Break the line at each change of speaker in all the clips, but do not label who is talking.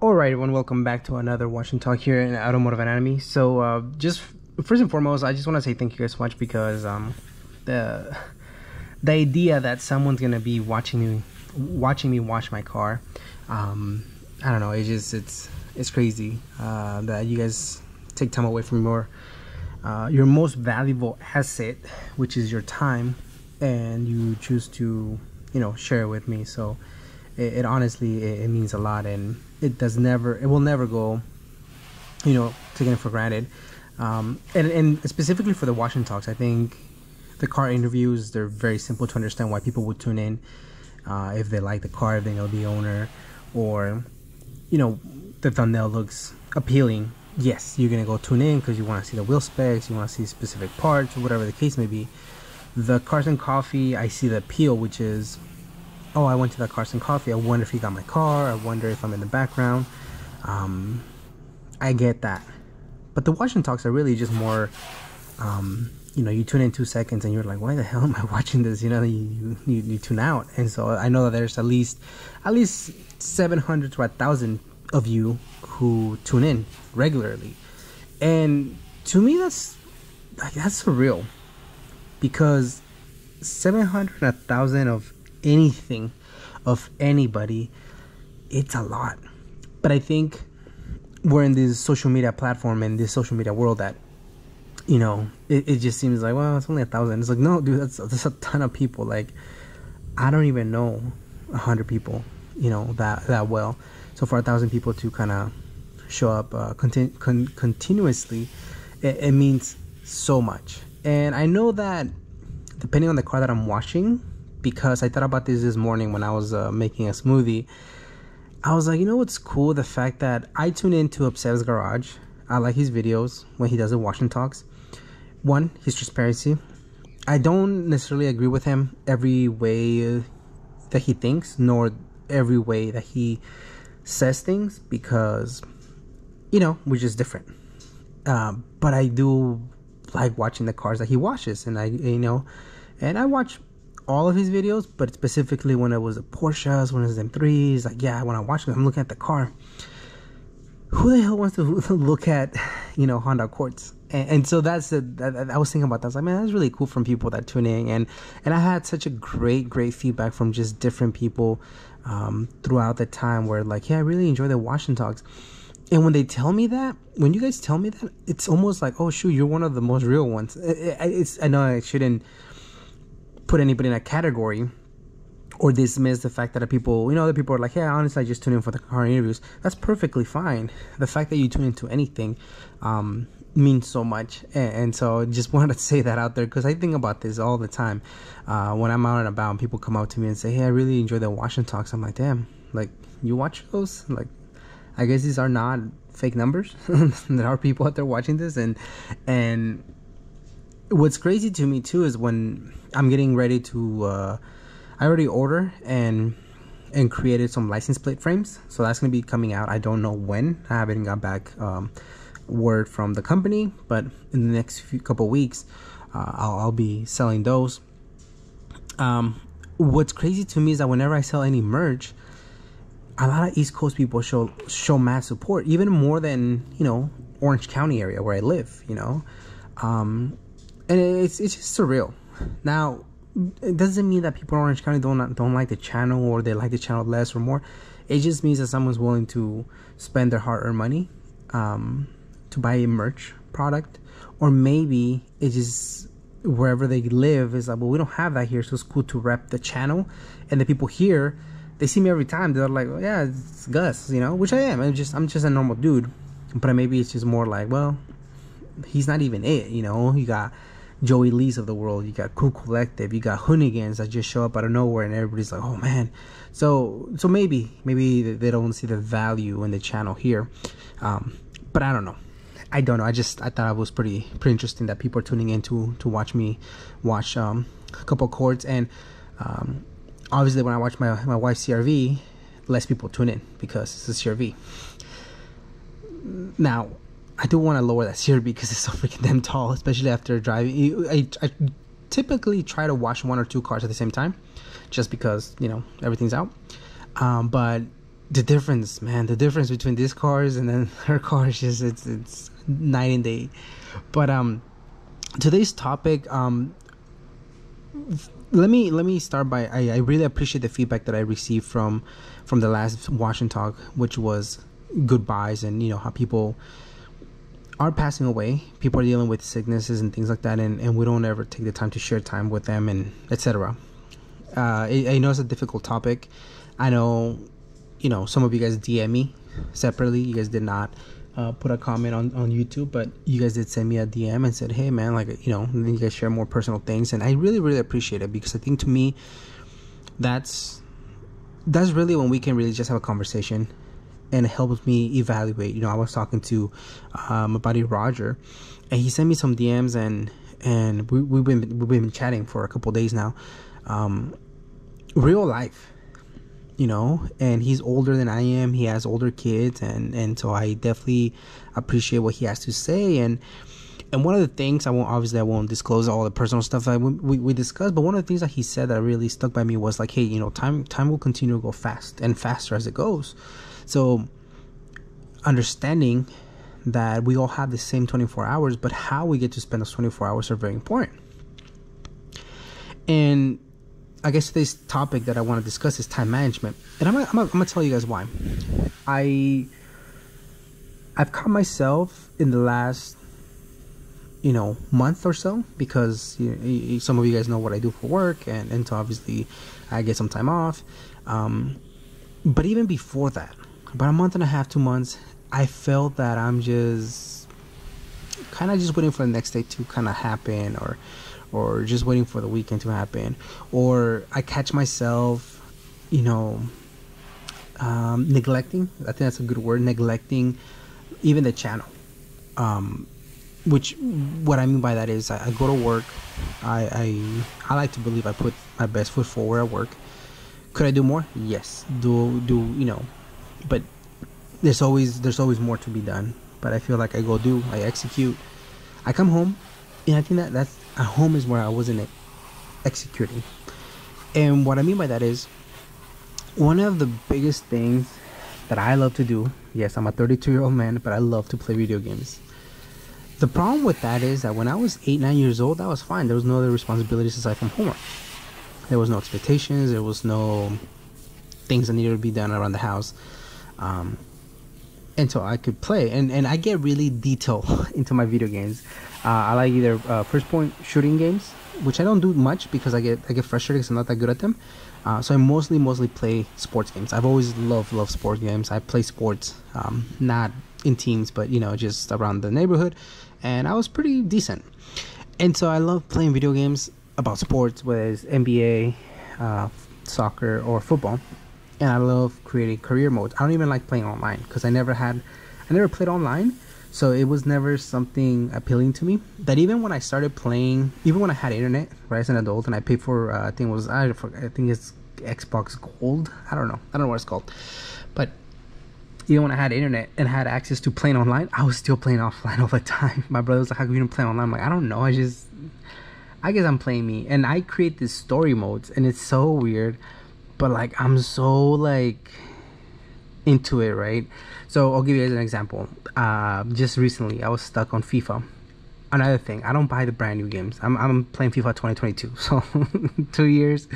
Alright, everyone, welcome back to another Watch and Talk here in Automotive Anatomy. So, just first and foremost, I just want to say thank you guys so much because the the idea that someone's gonna be watching me wash my car, I don't know, it's crazy that you guys take time away from your most valuable asset, which is your time, and you choose to share it with me. So it honestly it means a lot, and it will never go taken for granted. And specifically for the Watch and Talks, I think the car interviews, they're very simple to understand why people would tune in, if they like the car, if they know the owner, or the thumbnail looks appealing. Yes, you're gonna go tune in because you want to see the wheel specs, you want to see specific parts, or whatever the case may be. The Cars and Coffee, I see the appeal, which is, oh, I went to that Cars and Coffee, I wonder if he got my car, I wonder if I'm in the background. I get that. But the Watch and Talks are really just more, you tune in 2 seconds and you're like, why the hell am I watching this? You tune out. And so I know that there's at least 700 to 1,000 of you who tune in regularly. And to me, that's surreal, because 700 and 1,000 of anything, of anybody, it's a lot. But I think we're in this social media platform and this social media world that it just seems like, well, it's only 1,000. It's like, no, dude, that's a ton of people. Like, I don't even know 100 people that well. So for 1,000 people to kind of show up continuously, it means so much. And I know that depending on the car that I'm washing, because I thought about this morning when I was making a smoothie, I was like, what's cool? The fact that I tune into Obsessed Garage. I like his videos when he does the Watch and Talks. One, his transparency. I don't necessarily agree with him every way that he thinks, nor every way that he says things, because, we're just different. But I do like watching the cars that he washes, and I watch all of his videos, but specifically when it was the Porsches, when it was M3s, like, yeah, when I watch them, I'm looking at the car. Who the hell wants to look at, Honda Accords? And so I was thinking about that. I was like, man, that's really cool from people that tune in. And I had such a great feedback from just different people throughout the time where, like, yeah, I really enjoy the Watch and Talks. And when you guys tell me that, it's almost like, oh, shoot, you're one of the most real ones. I know I shouldn't put anybody in a category or dismiss the fact that people are like, yeah, honestly, I just tune in for the car interviews. That's perfectly fine. The fact that you tune into anything means so much. And so just wanted to say that out there, because I think about this all the time. When I'm out and about and people come up to me and say, hey, I really enjoy the Watch and Talks, I'm like, damn, like, you watch those? Like, I guess these are not fake numbers. There are people out there watching this. And what's crazy to me too is when I'm getting ready to I already ordered and created some license plate frames, so that's gonna be coming out. I don't know when. I haven't got back word from the company, but in the next couple weeks I'll be selling those. What's crazy to me is that whenever I sell any merch, a lot of East Coast people show mad support, even more than Orange County area where I live. And it's just surreal. Now, it doesn't mean that people in Orange County don't like the channel, or they like the channel less or more. It just means that someone's willing to spend their hard-earned money to buy a merch product, or maybe it's just wherever they live is like, well, we don't have that here, so it's cool to rep the channel. And the people here, they see me every time, they're like, oh, yeah, it's Gus, which I am. I'm just a normal dude, but maybe it's just more like, well, he's not even it. You got Joey Lee's of the world, you got Cool Collective, you got Hoonigans that just show up out of nowhere, and everybody's like, oh man. So maybe they don't see the value in the channel here, but I don't know. I thought it was pretty interesting that people are tuning in to watch me watch a couple chords. And obviously when I watch my wife's CRV, less people tune in because it's a CRV. Now, I do want to lower that CRV because it's so freaking damn tall, especially after driving. I typically try to wash 1 or 2 cars at the same time, just because everything's out. But the difference, man, the difference between these cars and then her car is just it's night and day. But today's topic, let me start by I really appreciate the feedback that I received from the last Wash and Talk, which was goodbyes, and how people are passing away, people are dealing with sicknesses and things like that, and we don't ever take the time to share time with them, and etc. I know it's a difficult topic. I know some of you guys DM me separately. You guys did not put a comment on YouTube, but you guys did send me a DM and said, hey man, like, and then you guys share more personal things, and I really appreciate it, because I think to me that's really when we can really just have a conversation, and it helps me evaluate. I was talking to my buddy Roger, and he sent me some DMs, and we've been chatting for a couple of days now, real life, and he's older than I am. He has older kids, and so I definitely appreciate what he has to say. And one of the things, I won't disclose all the personal stuff that we discussed, but one of the things that he said that really stuck by me was like, hey, time will continue to go fast and faster as it goes. So understanding that we all have the same 24 hours, but how we get to spend those 24 hours are very important. And I guess today's topic that I want to discuss is time management, and I'm gonna tell you guys why. I've caught myself in the last month or so, because some of you guys know what I do for work, and so obviously I get some time off. But even before that, about a month and a half, 2 months, I felt that I'm just kind of just waiting for the next day to kind of happen, or just waiting for the weekend to happen, or I catch myself, neglecting. I think that's a good word, neglecting even the channel. Which, what I mean by that is, I go to work. I like to believe I put my best foot forward at work. Could I do more? Yes. But there's always more to be done. But I feel like I execute. I come home, and I think that's at home is where I wasn't executing. And what I mean by that is, one of the biggest things that I love to do, yes, I'm a 32-year-old man, but I love to play video games. The problem with that is that when I was 8-9 years old, that was fine. There was no other responsibilities aside from homework. There was no expectations. There was no things that needed to be done around the house. And so I could play, and I get really detailed into my video games. I like either first point shooting games, which I don't do much because I get frustrated because I'm not that good at them. So I mostly play sports games. I've always loved sports games. I play sports, not in teams, but just around the neighborhood, and I was pretty decent. And so I love playing video games about sports, whether it's NBA, soccer, or football. And I love creating career modes. I don't even like playing online, because I never played online, so it was never something appealing to me. That even when I started playing, even when I had internet, right, as an adult, and I paid for I think it's Xbox Gold. I don't know what it's called, but even when I had internet and had access to playing online, I was still playing offline all the time. My brother was like, "How come you don't play online?" I'm like, "I don't know. I guess I'm playing me." And I create these story modes, and it's so weird, but like I'm so like into it, right? So I'll give you guys an example. Just recently I was stuck on FIFA. Another thing, I don't buy the brand new games. I'm playing FIFA 2022, so 2 years.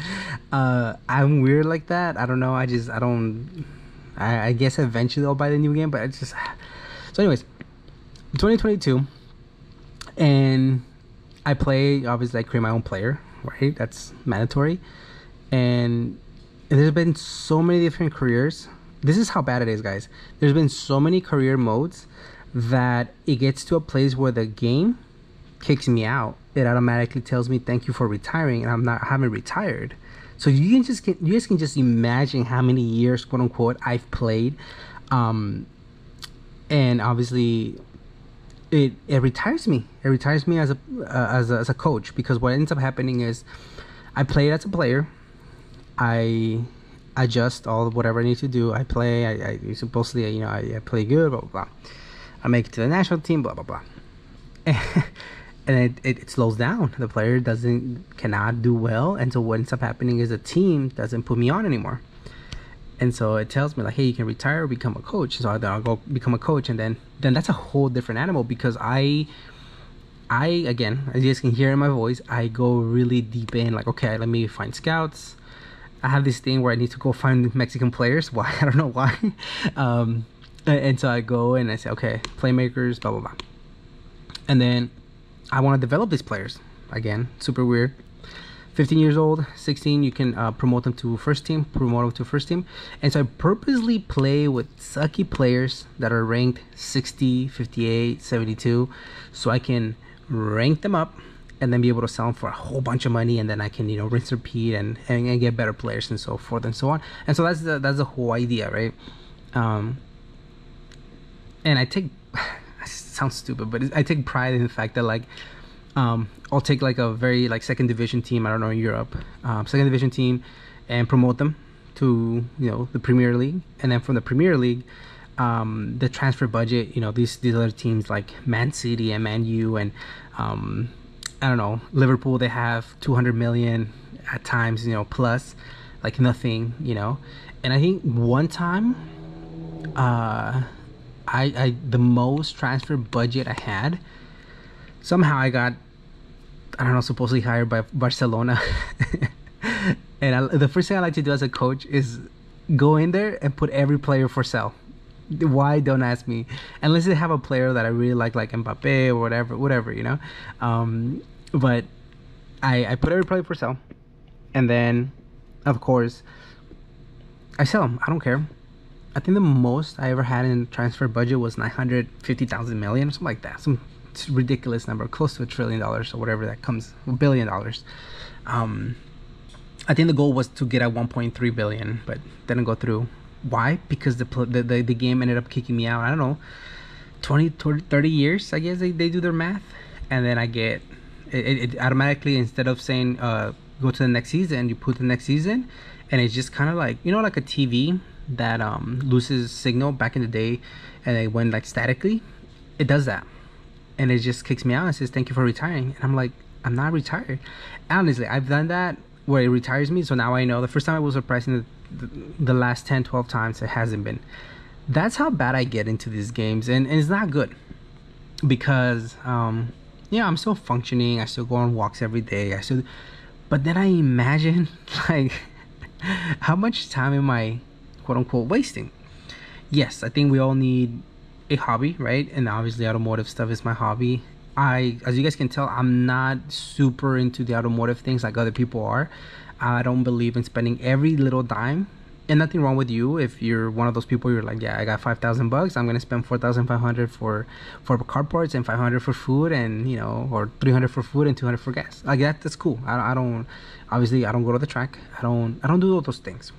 I'm weird like that. I don't know. I guess eventually I'll buy the new game, but it's just. So anyways, 2022, and I play. Obviously, I create my own player, right? That's mandatory. And there's been so many different careers. This is how bad it is, guys. There's been so many career modes that it gets to a place where the game kicks me out. It automatically tells me thank you for retiring, and I haven't retired. So you guys can just imagine how many years, quote unquote, I've played, and obviously it retires me. It retires me as a coach, because what ends up happening is I play as a player. I adjust all of whatever I need to do. I play. I supposedly, I play good. Blah blah blah. I make it to the national team. Blah blah blah. And it slows down. The player cannot do well, and so what ends up happening is the team doesn't put me on anymore. And so it tells me like, hey, you can retire or become a coach. So I'll go become a coach, and then that's a whole different animal, because I again, as you guys can hear in my voice, I go really deep in, like, okay, let me find scouts. I have this thing where I need to go find Mexican players. Why? I don't know why. And so I go and I say, okay, playmakers, blah blah blah, and then I want to develop these players. Again, super weird. 15 years old, 16, you can promote them to first team, And so I purposely play with sucky players that are ranked 60, 58, 72, so I can rank them up and then be able to sell them for a whole bunch of money, and then I can, rinse, repeat, and get better players and so forth and so on. And so that's the whole idea, right? And I take, it sounds stupid, but I take pride in the fact that, like, I'll take like a very like second division team, I don't know, in Europe, second division team, and promote them to the Premier League, and then from the Premier League, the transfer budget, these other teams like Man City and Man U and I don't know, Liverpool, they have 200 million at times, plus, like nothing, and I think one time, I the most transfer budget I had, somehow I got, I don't know, supposedly hired by Barcelona. And the first thing I like to do as a coach is go in there and put every player for sale. Why? Don't ask me. Unless they have a player that I really like Mbappe or whatever. But I put every player for sale. And then, of course, I sell them. I don't care. I think the most I ever had in transfer budget was 950,000 million, something like that. Some ridiculous number, close to $1 trillion or whatever that comes, $1 billion. I think the goal was to get at 1.3 billion, but didn't go through. Why? Because the game ended up kicking me out. I don't know, 20, 30 years, I guess they do their math, and then I get it automatically, instead of saying go to the next season, you put the next season, and it's just kind of like, like a TV that loses signal back in the day, and it went like statically. It does that. And it just kicks me out and says, thank you for retiring. And I'm like, I'm not retired. Honestly, I've done that where it retires me. So now I know. The first time I was surprising, the last 10, 12 times it hasn't been. That's how bad I get into these games. And it's not good. Because, I'm still functioning. I still go on walks every day. But then I imagine, like, how much time am I, quote unquote, wasting? Yes, I think we all need a hobby, right? And obviously automotive stuff is my hobby. As you guys can tell, I'm not super into the automotive things like other people are. I don't believe in spending every little dime, and nothing wrong with you if you're one of those people. You're like, yeah, I got $5,000, I'm gonna spend 4,500 for car parts and 500 for food, and or 300 for food and 200 for gas. Like that's cool. I don't obviously, I don't go to the track. I don't do all those things.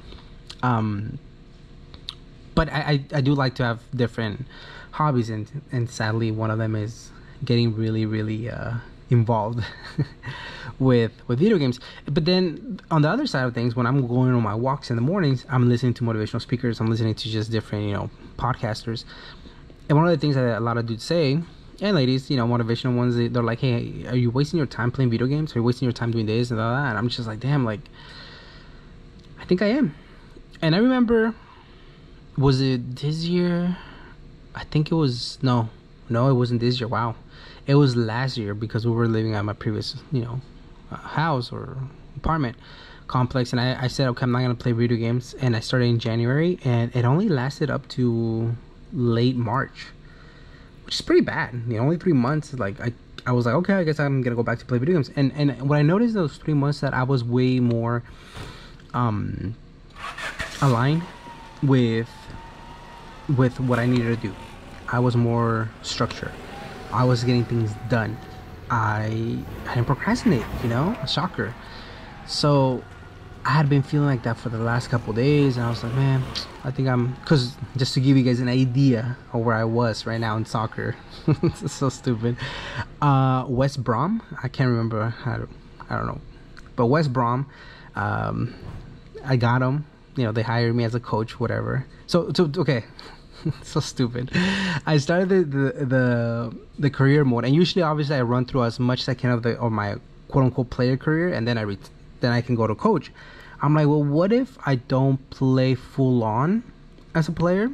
But I do like to have different hobbies, and sadly one of them is getting really involved with video games. But then on the other side of things, when I'm going on my walks in the mornings, I'm listening to motivational speakers, I'm listening to just different podcasters. And one of the things that a lot of dudes say, and ladies, motivational ones, they're like, hey, are you wasting your time playing video games? Are you wasting your time doing this and all that? And I'm just like, damn, like, I think I am. And I remember, was it this year? I think it was, no, it wasn't this year. Wow. It was last year, because we were living at my previous, house or apartment complex. And I said, okay, I'm not going to play video games. And I started in January, and it only lasted up to late March, which is pretty bad. Only 3 months. Like I was like, okay, I guess I'm going to go back to play video games. And what I noticed those 3 months, that I was way more aligned with what I needed to do. I was more structured. I was getting things done. I didn't procrastinate, shocker. So I had been feeling like that for the last couple days, and I was like, man, I think because just to give you guys an idea of where I was right now in soccer. It's so stupid. West Brom, I can't remember I don't know, but West Brom, I got them. They hired me as a coach, whatever. So okay. So stupid. I started the career mode, and usually, obviously, I run through as much as I can of my quote unquote player career, and then I can go to coach. I'm like, well, what if I don't play full on as a player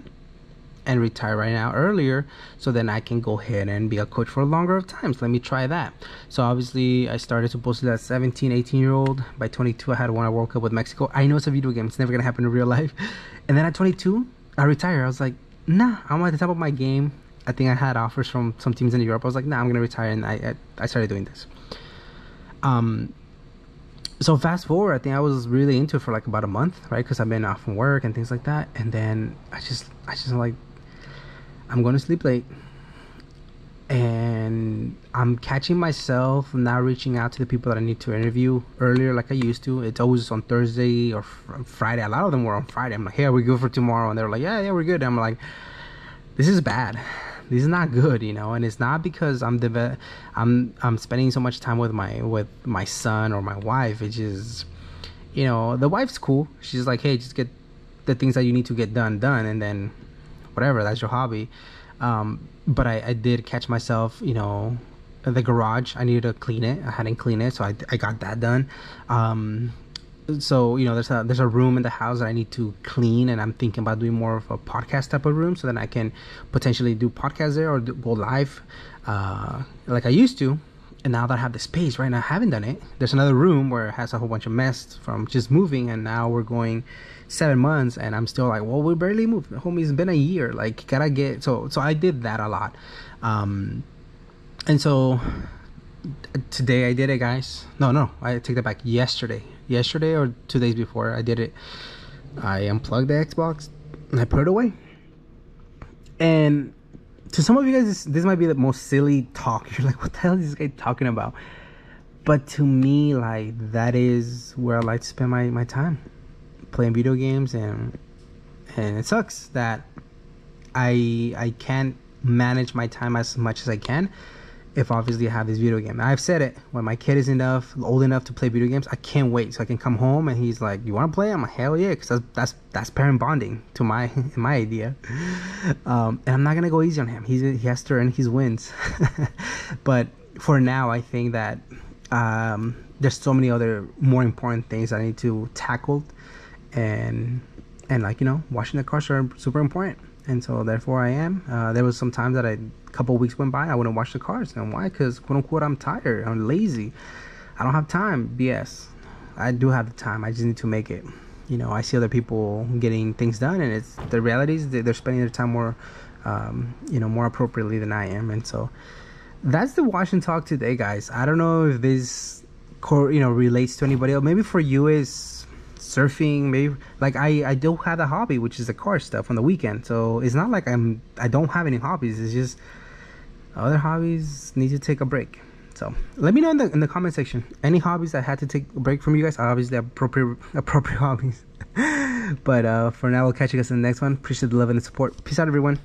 and retire right now earlier, so then I can go ahead and be a coach for a longer time? So let me try that. So obviously I started supposedly at 17, 18-year-old. By 22 I had won a World Cup with Mexico. I know it's a video game, it's never gonna happen in real life. And then at 22 I retired. I was like, nah, I'm at the top of my game. I think I had offers from some teams in Europe. I was like, nah, I'm gonna retire. And I started doing this. So fast forward, I think I was really into it for like about a month, right? Because I've been off from work and things like that. And then I just like, I'm going to sleep late, and I'm catching myself now reaching out to the people that I need to interview earlier like I used to. It's always on Thursday or Friday. A lot of them were on Friday. I'm like, hey, are we good for tomorrow? And they're like, yeah, we're good. And I'm like, this is bad. This is not good, you know. And it's not because I'm spending so much time with my son or my wife. It's just, you know, the wife's cool. She's like, hey, just get the things that you need to get done, and then whatever, that's your hobby. But I did catch myself, you know, the garage, I needed to clean it. I hadn't cleaned it, so I got that done. So, you know, there's a room in the house that I need to clean, and I'm thinking about doing more of a podcast type of room, so then I can potentially do podcasts there or go live like I used to. And now that I have the space, right now I haven't done it. There's another room where it has a whole bunch of mess from just moving, and now we're going 7 months and I'm still like, well, we barely moved, homie. It's been a year. Like, gotta get so I did that a lot. And so today I did it, guys. No, I take that back. Yesterday or 2 days before I did it, I unplugged the Xbox and I put it away. And to some of you guys, this might be the most silly talk. You're like, what the hell is this guy talking about? But to me, like, that is where I like to spend my time, playing video games. And it sucks that I can't manage my time as much as I can if obviously I have this video game. I've said it, when my kid is old enough to play video games, I can't wait so I can come home and he's like, you want to play? I'm like, hell yeah, because that's parent bonding to my idea. And I'm not gonna go easy on him. He has to earn his wins. But for now, I think that there's so many other more important things I need to tackle, and like, you know, washing the cars are super important. And so therefore I am. There was some time that a couple of weeks went by, I wouldn't wash the cars. And why? Because quote unquote I'm tired, I'm lazy, I don't have time. BS. I do have the time, I just need to make it. You know, I see other people getting things done, and it's the reality is they're spending their time more you know, more appropriately than I am. And so that's the wash and talk today, guys. I don't know if this you know, relates to anybody else. Maybe for you is surfing. Maybe like I do have a hobby, which is the car stuff on the weekend. So it's not like I don't have any hobbies. It's just other hobbies need to take a break. So let me know in the comment section any hobbies that had to take a break from you guys. Obviously appropriate hobbies. But for now, we'll catch you guys in the next one. Appreciate the love and the support. Peace out, everyone.